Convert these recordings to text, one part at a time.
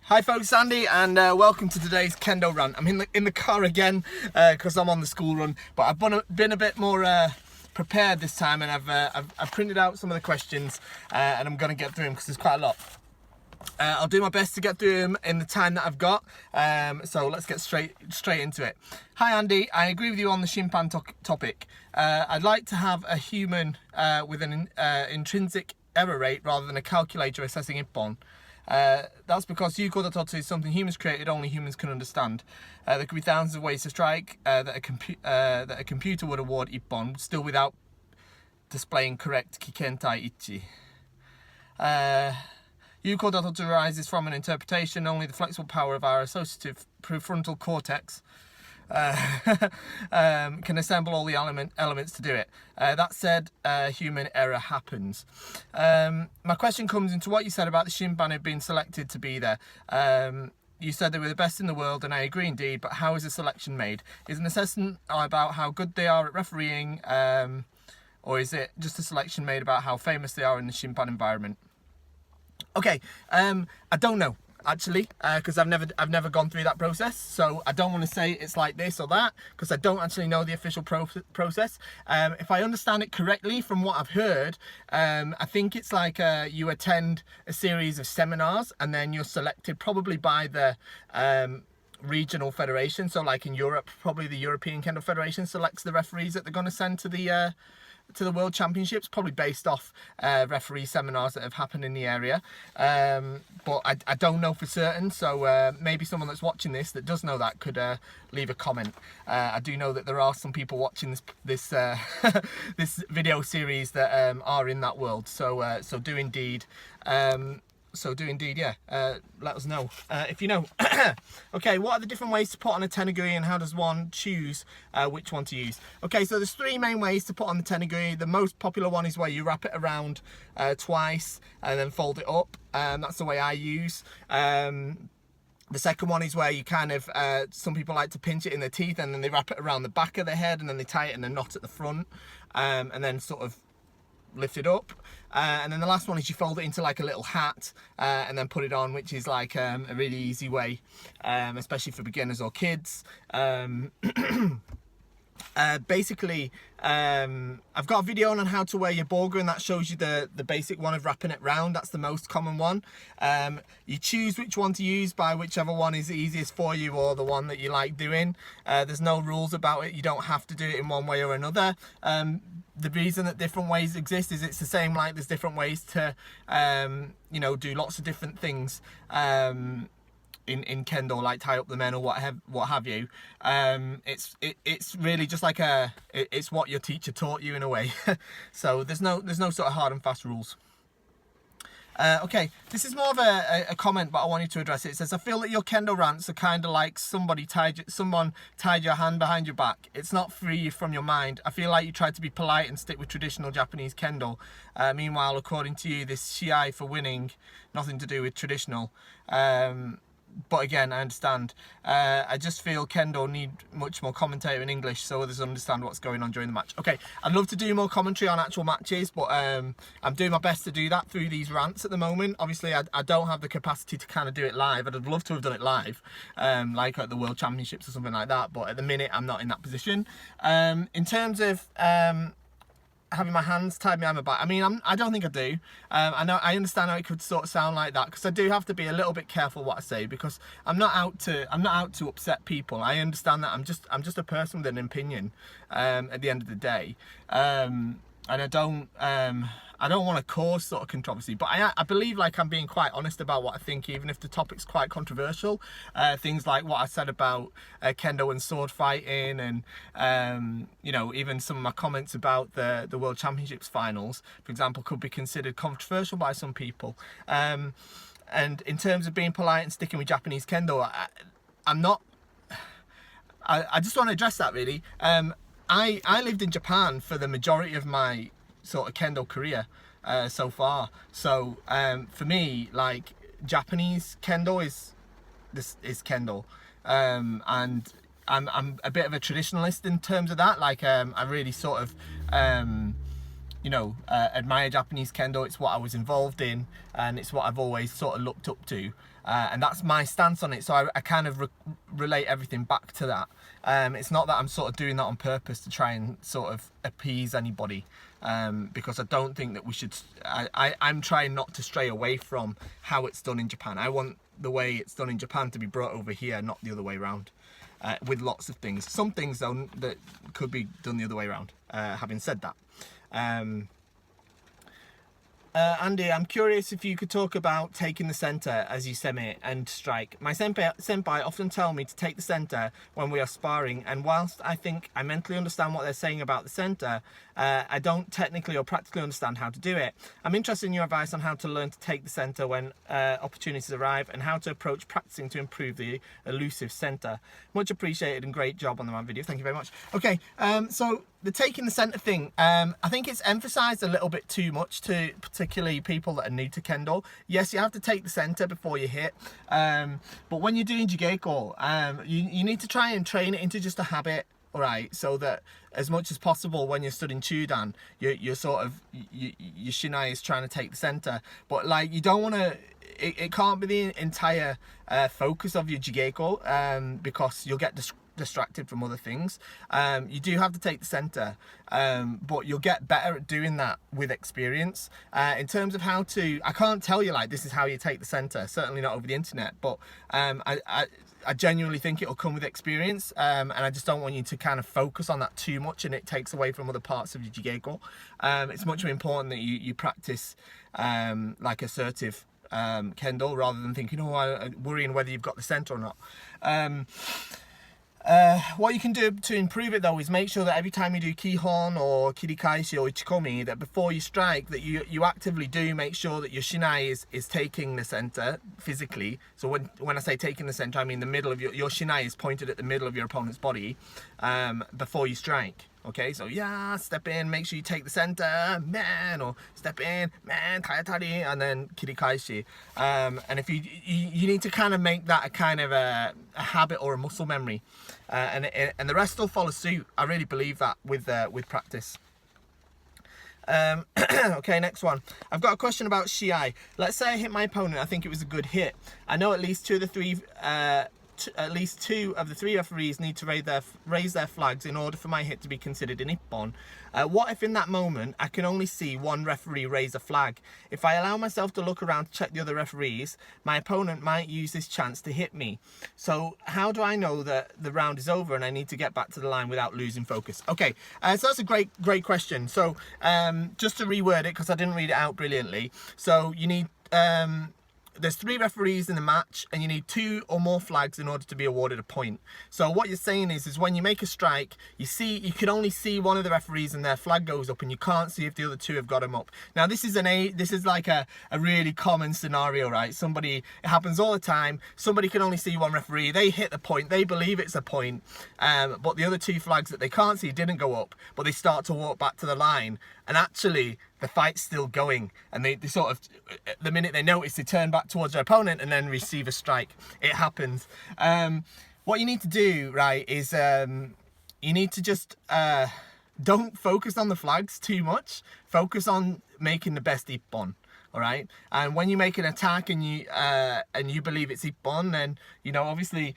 Hi folks, Andy, and welcome to today's Kendo rant. I'm in the car again because I'm on the school run, but I've been a bit more prepared this time, and I've printed out some of the questions, and I'm going to get through them because there's quite a lot. I'll do my best to get through them in the time that I've got, so let's get straight into it. Hi Andy, I agree with you on the Shimpan topic. I'd like to have a human with an intrinsic error rate rather than a calculator assessing Ippon. That's because Yuko Dototsu is something humans created, only humans can understand. There could be thousands of ways to strike that a computer would award Ippon, still without displaying correct Kikentai Ichi. Yuko Dototsu arises from an interpretation, only the flexible power of our associative prefrontal cortex can assemble all the elements to do it. That said, human error happens. My question comes into what you said about the Shinban being selected to be there. You said they were the best in the world, and I agree indeed, but how is the selection made? Is an assessment about how good they are at refereeing, or is it just a selection made about how famous they are in the Shinban environment? Okay, I don't know. Actually, because I've never gone through that process, so I don't want to say it's like this or that because I don't actually know the official process. If I understand it correctly from what I've heard, I think it's like you attend a series of seminars and then you're selected probably by the regional federation. So like in Europe, probably the European Kendo Federation selects the referees that they're going to send to the World Championships, probably based off referee seminars that have happened in the area, but I don't know for certain, so maybe someone that's watching this that does know that could leave a comment. I do know that there are some people watching this this video series that are in that world, so do indeed. Yeah, let us know if you know. Okay, what are the different ways to put on a tenugui, and how does one choose which one to use? Okay, so there's three main ways to put on the tenugui. The most popular one is where you wrap it around twice and then fold it up. That's the way I use. The second one is where you kind of, some people like to pinch it in their teeth and then they wrap it around the back of the head and then they tie it in a knot at the front, and then sort of lift it up. And then the last one is you fold it into like a little hat and then put it on, which is like a really easy way, especially for beginners or kids. Basically, I've got a video on how to wear your borger, and that shows you the basic one of wrapping it round. That's the most common one. You choose which one to use by whichever one is easiest for you or the one that you like doing. There's no rules about it. You don't have to do it in one way or another. The reason that different ways exist is it's the same, like there's different ways to you know, do lots of different things in Kendo, like tie up the men or what have you. It's really just like it's what your teacher taught you in a way. So there's no sort of hard and fast rules. Okay, this is more of a comment, but I wanted to address it. It says, I feel that your Kendo rants are kind of like someone tied your hand behind your back. It's not free you from your mind. I feel like you try to be polite and stick with traditional Japanese Kendo. Meanwhile, according to you, this shiai for winning, nothing to do with traditional. But again, I understand. I just feel Kendo need much more commentary in English so others understand what's going on during the match. Okay, I'd love to do more commentary on actual matches, but I'm doing my best to do that through these rants at the moment. Obviously, I don't have the capacity to kind of do it live. I'd love to have done it live, like at the World Championships or something like that, but at the minute, I'm not in that position. In terms of having my hands tied behind my back, I mean, I don't think I do. I understand how it could sort of sound like that, because I do have to be a little bit careful what I say, because I'm not out to upset people. I understand that I'm just a person with an opinion at the end of the day, and I don't want to cause sort of controversy, but I believe like I'm being quite honest about what I think, even if the topic's quite controversial. Things like what I said about Kendo and sword fighting, and you know, even some of my comments about the World Championships finals, for example, could be considered controversial by some people. And in terms of being polite and sticking with Japanese Kendo, I'm not. I just want to address that really. I lived in Japan for the majority of my sort of Kendo career so far. So for me, like, Japanese Kendo is Kendo, and I'm a bit of a traditionalist in terms of that. Like, I really sort of you know, admire Japanese Kendo. It's what I was involved in, and it's what I've always sort of looked up to. and that's my stance on it. So I kind of relate everything back to that. It's not that I'm sort of doing that on purpose to try and sort of appease anybody, because I don't think that we should. I'm trying not to stray away from how it's done in Japan. I want the way it's done in Japan to be brought over here, not the other way around. With lots of things. Some things though that could be done the other way around. Having said that, Andy, I'm curious if you could talk about taking the center as you semi and strike. My senpai often tell me to take the center when we are sparring, and whilst I think I mentally understand what they're saying about the center, I don't technically or practically understand how to do it. I'm interested in your advice on how to learn to take the center when opportunities arrive, and how to approach practicing to improve the elusive center. Much appreciated and great job on the video. Thank you very much. Okay, so the taking the center thing, I think it's emphasized a little bit too much to particularly people that are new to Kendo. Yes, you have to take the center before you hit, but when you're doing Jigeko, you need to try and train it into just a habit, all right, so that as much as possible when you're studying Chudan, you're sort of, your shinai is trying to take the center, but like you don't want to, it can't be the entire focus of your Jigeko, because you'll get distracted from other things. You do have to take the center, but you'll get better at doing that with experience. In terms of how to, I can't tell you like this is how you take the center, certainly not over the internet, but I genuinely think it'll come with experience, and I just don't want you to kind of focus on that too much and it takes away from other parts of your Jigeko. It's much more important that you practice like assertive Kendo, rather than thinking, oh, worrying whether you've got the center or not. What you can do to improve it though is make sure that every time you do Kihon or Kirikaeshi or Ichikomi, that before you strike, that you actively do make sure that your shinai is taking the center physically. So when I say taking the center, I mean the middle of your shinai is pointed at the middle of your opponent's body before you strike. Okay, so yeah, step in, make sure you take the center, man, or step in, man, tayatari, and then kirikaeshi. And if you need to kind of make that a kind of a habit or a muscle memory, and the rest will follow suit. I really believe that with practice. Okay, next one. I've got a question about Shiai. Let's say I hit my opponent. I think it was a good hit. I know at least two of the three referees need to raise their flags in order for my hit to be considered an ippon. What if in that moment I can only see one referee raise a flag? If I allow myself to look around to check the other referees, my opponent might use this chance to hit me. So how do I know that the round is over and I need to get back to the line without losing focus? Okay, so that's a great question. So just to reword it, because I didn't read it out brilliantly. So you need there's 3 referees in the match, and you need 2 or more flags in order to be awarded a point. So what you're saying is when you make a strike, you can only see one of the referees and their flag goes up, and you can't see if the other 2 have got him up. Now this is like a really common scenario, right? It happens all the time. Somebody can only see one referee, they hit the point, they believe it's a point, but the other 2 flags that they can't see didn't go up, but they start to walk back to the line, and actually the fight's still going, and they sort of, the minute they notice, they turn back towards their opponent and then receive a strike. It happens. What you need to do, right, is you need to just don't focus on the flags too much. Focus on making the best ippon. All right, and when you make an attack and you believe it's ippon, then obviously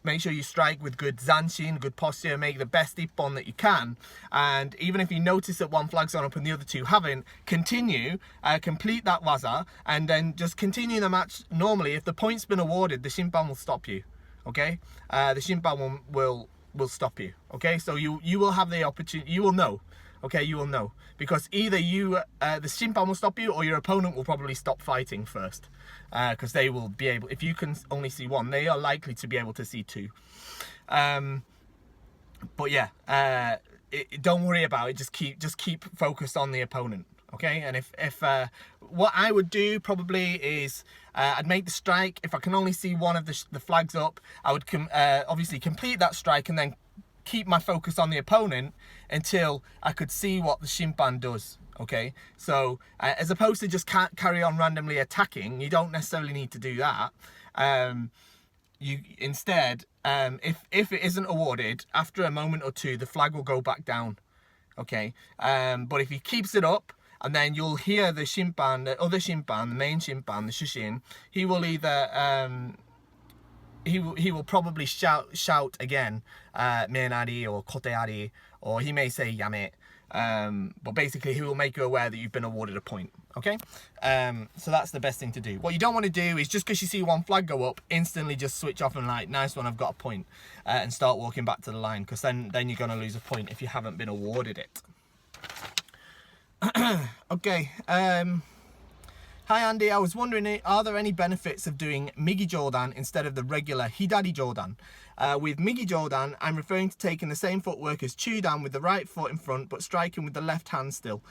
make sure you strike with good zanshin, good posture, make the best ippon that you can. And even if you notice that one flag's gone up and the other 2 haven't, continue, complete that waza, and then just continue the match normally. If the point's been awarded, the shimpan will stop you. Okay, the shimpan will stop you. Okay, so you will have the opportunity. You will know. Okay, you will know, because either the shimpan will stop you, or your opponent will probably stop fighting first, because they will be able, if you can only see one, they are likely to be able to see 2. But yeah, don't worry about it. Just keep focused on the opponent. Okay, and if what I would do probably is I'd make the strike. If I can only see one of the flags up, I would obviously complete that strike and then keep my focus on the opponent until I could see what the shimpan does. Okay, so as opposed to just carry on randomly attacking, you don't necessarily need to do that. You instead, if it isn't awarded, after a moment or 2, the flag will go back down. Okay, but if he keeps it up, and then you'll hear the shimpan, the other shimpan, the main shimpan, the shushin. He will either he will probably shout again, menari or koteari, or he may say yame. But basically he will make you aware that you've been awarded a point. Okay, so that's the best thing to do. What you don't want to do is just because you see one flag go up, instantly just switch off and like, nice one, I've got a point, and start walking back to the line, because then you're going to lose a point if you haven't been awarded it. Okay, hi Andy, I was wondering, are there any benefits of doing Migi Jodan instead of the regular Hidari Jodan? With Migi Jodan, I'm referring to taking the same footwork as Chudan with the right foot in front, but striking with the left hand still.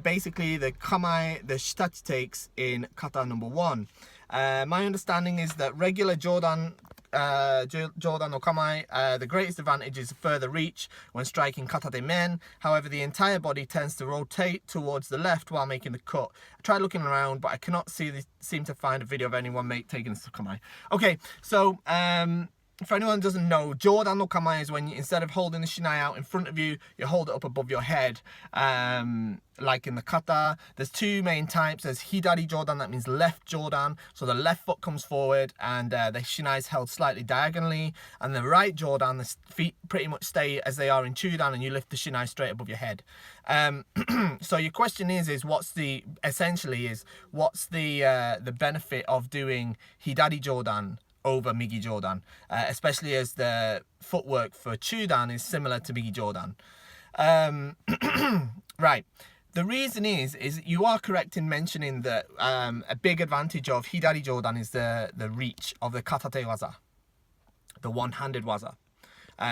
Basically, the kamae, the shitachi takes in kata number 1. My understanding is that regular Jodan no kamae, the greatest advantage is further reach when striking kata de men. However, the entire body tends to rotate towards the left while making the cut. I tried looking around, but I cannot seem to find a video of anyone taking this kamae. Okay, so for anyone who doesn't know, Jodan no kamae is when you, instead of holding the shinai out in front of you, you hold it up above your head, like in the kata. There's two main types. There's Hidari Jodan, that means left Jodan, so the left foot comes forward and the shinai is held slightly diagonally, and the right Jodan, the feet pretty much stay as they are in Chudan and you lift the shinai straight above your head. So your question is what's the benefit of doing Hidari Jodan over Migi Jodan, especially as the footwork for Chudan is similar to Migi Jodan. Right, the reason is you are correct in mentioning that a big advantage of Hidari Jodan is the reach of the katate waza, the one-handed waza.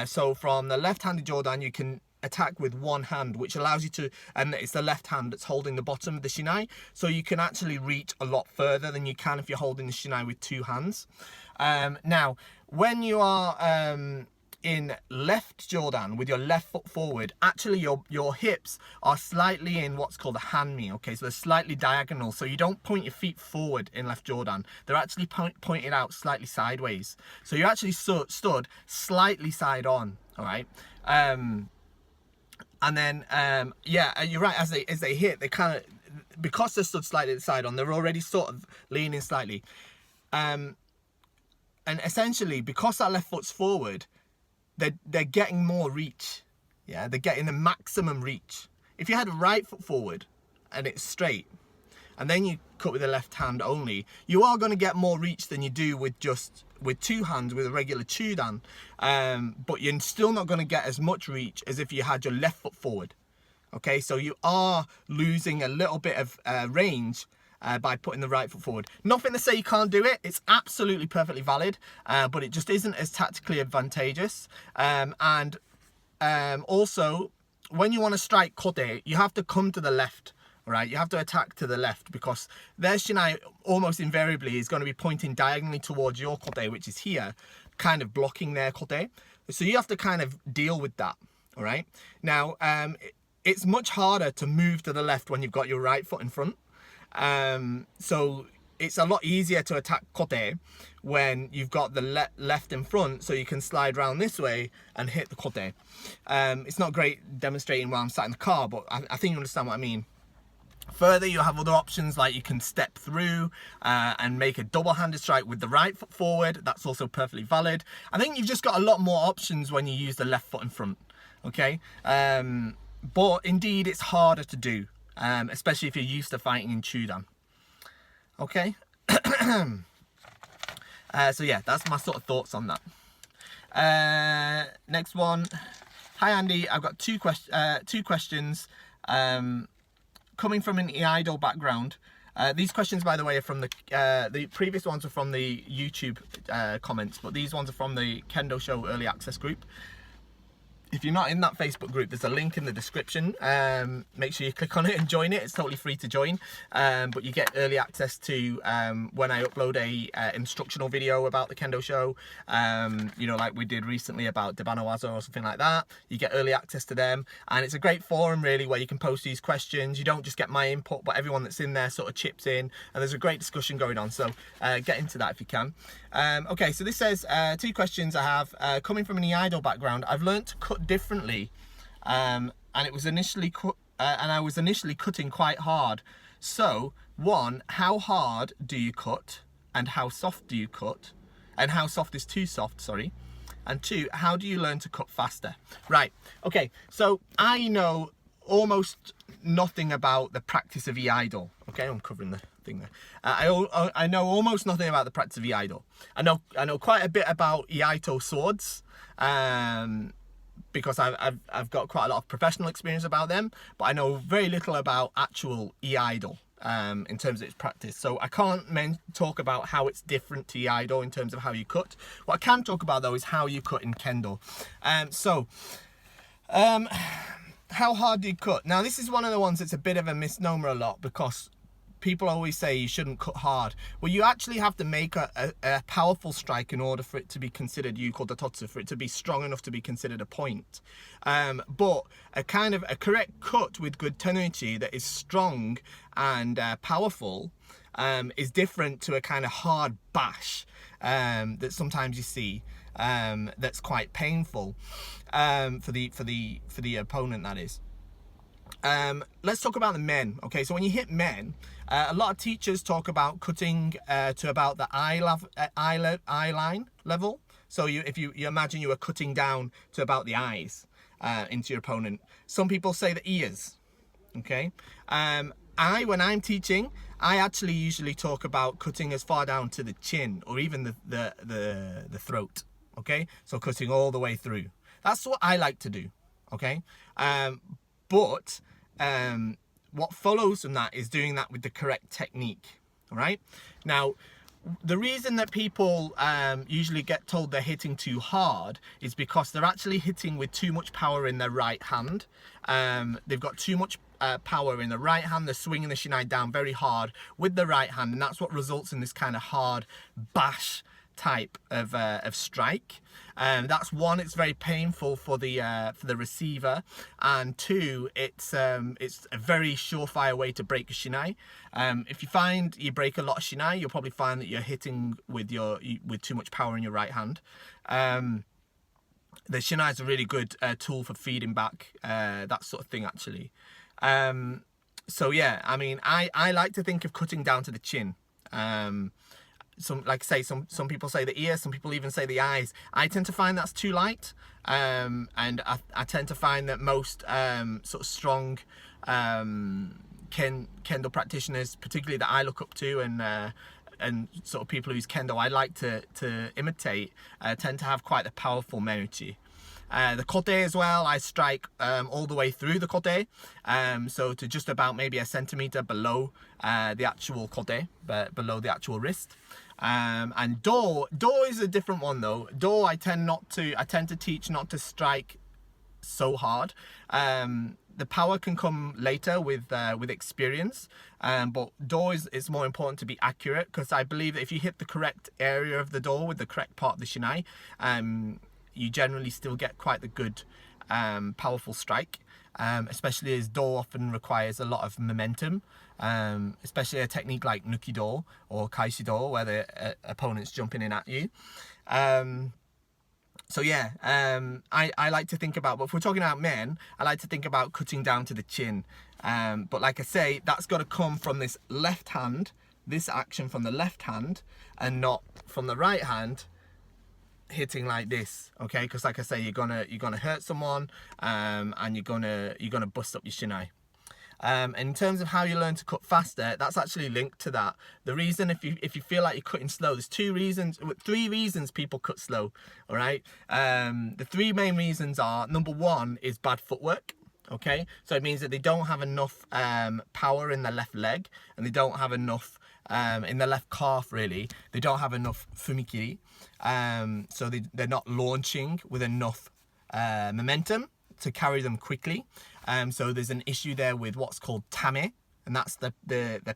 So from the left-handed Jodan, you can attack with one hand, which allows you to, and it's the left hand that's holding the bottom of the shinai, so you can actually reach a lot further than you can if you're holding the shinai with two hands. Now, when you are in left Jodan with your left foot forward, actually your hips are slightly in what's called a hanmi, okay, so they're slightly diagonal, so you don't point your feet forward in left Jodan, they're actually pointed out slightly sideways, so you're actually stood slightly side on, all right. And then, yeah, you're right, as they hit, they kind of, because they're stood slightly side on, they're already sort of leaning slightly. And essentially, because that left foot's forward, they're getting more reach. Yeah, they're getting the maximum reach. If you had a right foot forward and it's straight, and then you cut with the left hand only, you are going to get more reach than you do with two hands with a regular Chudan, but you're still not going to get as much reach as if you had your left foot forward. Okay, so you are losing a little bit of range by putting the right foot forward. Nothing to say you can't do it, it's absolutely perfectly valid, but it just isn't as tactically advantageous. And also, when you want to strike kote, you have to come to the left. Right, you have to attack to the left, because their shinai almost invariably is going to be pointing diagonally towards your kote, which is here, kind of blocking their kote. So you have to kind of deal with that. All right. Now, it's much harder to move to the left when you've got your right foot in front. So it's a lot easier to attack kote when you've got the left in front, so you can slide around this way and hit the kote. It's not great demonstrating while I'm sat in the car, but I think you understand what I mean. Further, you have other options, like you can step through and make a double-handed strike with the right foot forward. That's also perfectly valid. I think you've just got a lot more options when you use the left foot in front, okay? But indeed, it's harder to do, especially if you're used to fighting in Chudan. Okay? So yeah, that's my sort of thoughts on that. Next one. Hi Andy, I've got two questions. Coming from an e-idol background, these questions, by the way, are from the previous ones are from the YouTube comments, but these ones are from the Kendo Show Early Access group. If you're not in that Facebook group, there's a link in the description. Make sure you click on it and join it. It's totally free to join, but you get early access to when I upload a instructional video about the Kendo Show, you know, like we did recently about Debanawaza or something like that. You get early access to them, and it's a great forum really where you can post these questions. You don't just get my input, but everyone that's in there sort of chips in, and there's a great discussion going on, so get into that if you can. Okay, so this says, two questions I have. Coming from an e-idol background, I've learned to cut differently, and it was initially and I was initially cutting quite hard. So, one, how hard do you cut, and how soft do you cut, and how soft is too soft, sorry. And two, how do you learn to cut faster? Right, okay, so I know almost nothing about the practice of e-idle. Okay, I'm covering the thing there. I know almost nothing about the practice of e-idle. I know quite a bit about e-ito swords, because I've got quite a lot of professional experience about them, but I know very little about actual e-idle in terms of its practice. So I can't talk about how it's different to e-idle in terms of how you cut. What I can talk about though is how you cut in Kendo. How hard do you cut? Now this is one of the ones that's a bit of a misnomer a lot, because people always say you shouldn't cut hard. Well, you actually have to make a powerful strike in order for it to be considered yukodototsu, for it to be strong enough to be considered a point. But a correct cut with good tenorichi that is strong and powerful is different to a kind of hard bash that sometimes you see that's quite painful for the opponent, that is. Let's talk about the men. Okay, so when you hit men, a lot of teachers talk about cutting to about the eye line level. So if you imagine you were cutting down to about the eyes into your opponent. Some people say the ears. Okay, when I'm teaching, I actually usually talk about cutting as far down to the chin, or even the throat. Okay, so cutting all the way through. That's what I like to do. Okay, but what follows from that is doing that with the correct technique. All right. Now, the reason that people usually get told they're hitting too hard is because they're actually hitting with too much power in their right hand. They've got too much power in the right hand. They're swinging the shinai down very hard with the right hand, and that's what results in this kind of hard bash type of strike. That's one, it's very painful for the receiver, and two, it's a very surefire way to break a shinai. If you find you break a lot of shinai, you'll probably find that you're hitting with too much power in your right hand. The shinai is a really good tool for feeding back that sort of thing, actually. So yeah, I mean, I like to think of cutting down to the chin. Some people say the ear, some people even say the eyes. I tend to find that's too light, and I tend to find that most sort of strong Kendo practitioners, particularly that I look up to, and sort of people who use Kendo I like to imitate, tend to have quite a powerful menuchi. The kote as well, I strike all the way through the kote, so to just about maybe a centimeter below the actual kote, but below the actual wrist. And do is a different one though. Do I tend to teach not to strike so hard. The power can come later with experience, but do is more important to be accurate, because I believe that if you hit the correct area of the do with the correct part of the shinai, you generally still get quite the good powerful strike, especially as do often requires a lot of momentum, especially a technique like nuki-do or kaishi-do, where the opponent's jumping in at you. So yeah, I like to think about, but if we're talking about men, I like to think about cutting down to the chin. But like I say, that's got to come from this left hand, this action from the left hand, and not from the right hand hitting like this, okay? Because like I say, you're gonna hurt someone, and you're gonna bust up your shinai. And in terms of how you learn to cut faster, that's actually linked to that. The reason, if you feel like you're cutting slow, there's three reasons people cut slow. All right. The three main reasons are: number one is bad footwork. Okay, so it means that they don't have enough power in their left leg, and they don't have enough in their left calf. Really, they don't have enough fumikiri. So they're not launching with enough momentum to carry them quickly. So there's an issue there with what's called tame, and that's the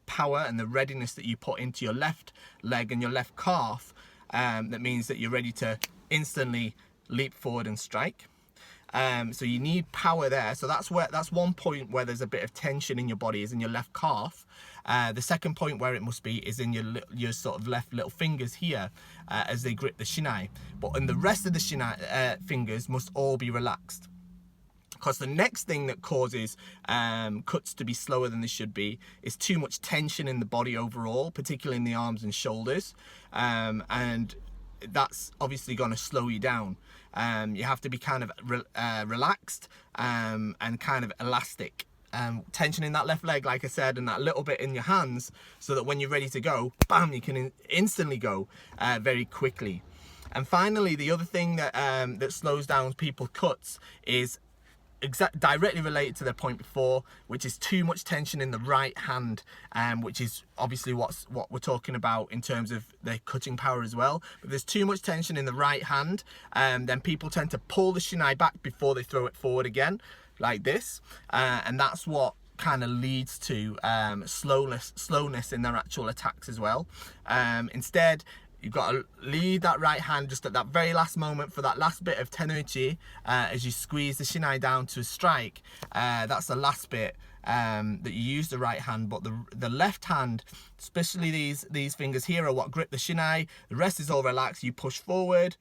power and the readiness that you put into your left leg and your left calf. That means that you're ready to instantly leap forward and strike. So you need power there. So that's one point where there's a bit of tension in your body, is in your left calf. The second point where it must be is in your sort of left little fingers here, as they grip the shinai. But in the rest of the shinai fingers must all be relaxed. Because the next thing that causes cuts to be slower than they should be is too much tension in the body overall, particularly in the arms and shoulders, and that's obviously going to slow you down. You have to be kind of relaxed and kind of elastic. Tension in that left leg, like I said, and that little bit in your hands, so that when you're ready to go, bam, you can instantly go very quickly. And finally, the other thing that that slows down people's cuts is directly related to the point before, which is too much tension in the right hand, which is obviously what we're talking about in terms of the cutting power as well. But there's too much tension in the right hand, then people tend to pull the shinai back before they throw it forward again, like this, and that's what kind of leads to slowness in their actual attacks as well. Instead, you've got to lead that right hand just at that very last moment for that last bit of tenuchi, as you squeeze the shinai down to a strike. That's the last bit that you use the right hand, but the left hand, especially these fingers here, are what grip the shinai. The rest is all relaxed. You push forward,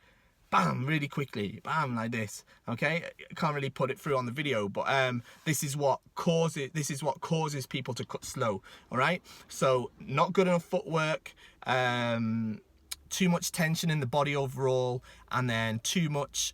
bam, really quickly, bam, like this. Okay, I can't really put it through on the video, but this is what causes people to cut slow. All right, so not good enough footwork, too much tension in the body overall, and then too much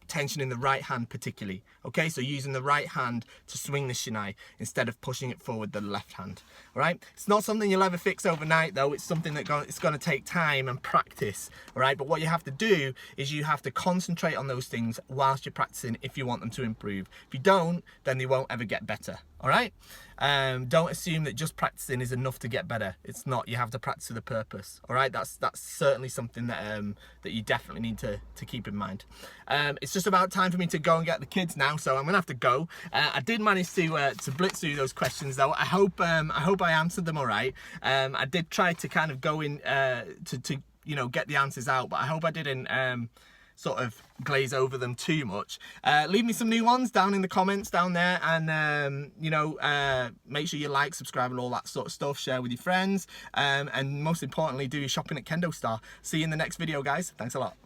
tension in the right hand particularly. Okay, so using the right hand to swing the shinai instead of pushing it forward the left hand. All right, it's not something you'll ever fix overnight though. It's something that it's going to take time and practice. All right, but what you have to do is you have to concentrate on those things whilst you're practicing if you want them to improve. If you don't, then they won't ever get better. All right, don't assume that just practicing is enough to get better. It's not. You have to practice with a purpose. All right, that's certainly something that that you definitely need to keep in mind. It's just about time for me to go and get the kids now, so I'm gonna have to go. I did manage to blitz through those questions though. I hope I answered them all right. I did try to kind of go in to you know, get the answers out, but I hope I didn't sort of glaze over them too much. Leave me some new ones down in the comments down there, and you know, make sure you like, subscribe, and all that sort of stuff. Share with your friends, and most importantly, do your shopping at KendoStar. See you in the next video, guys. Thanks a lot.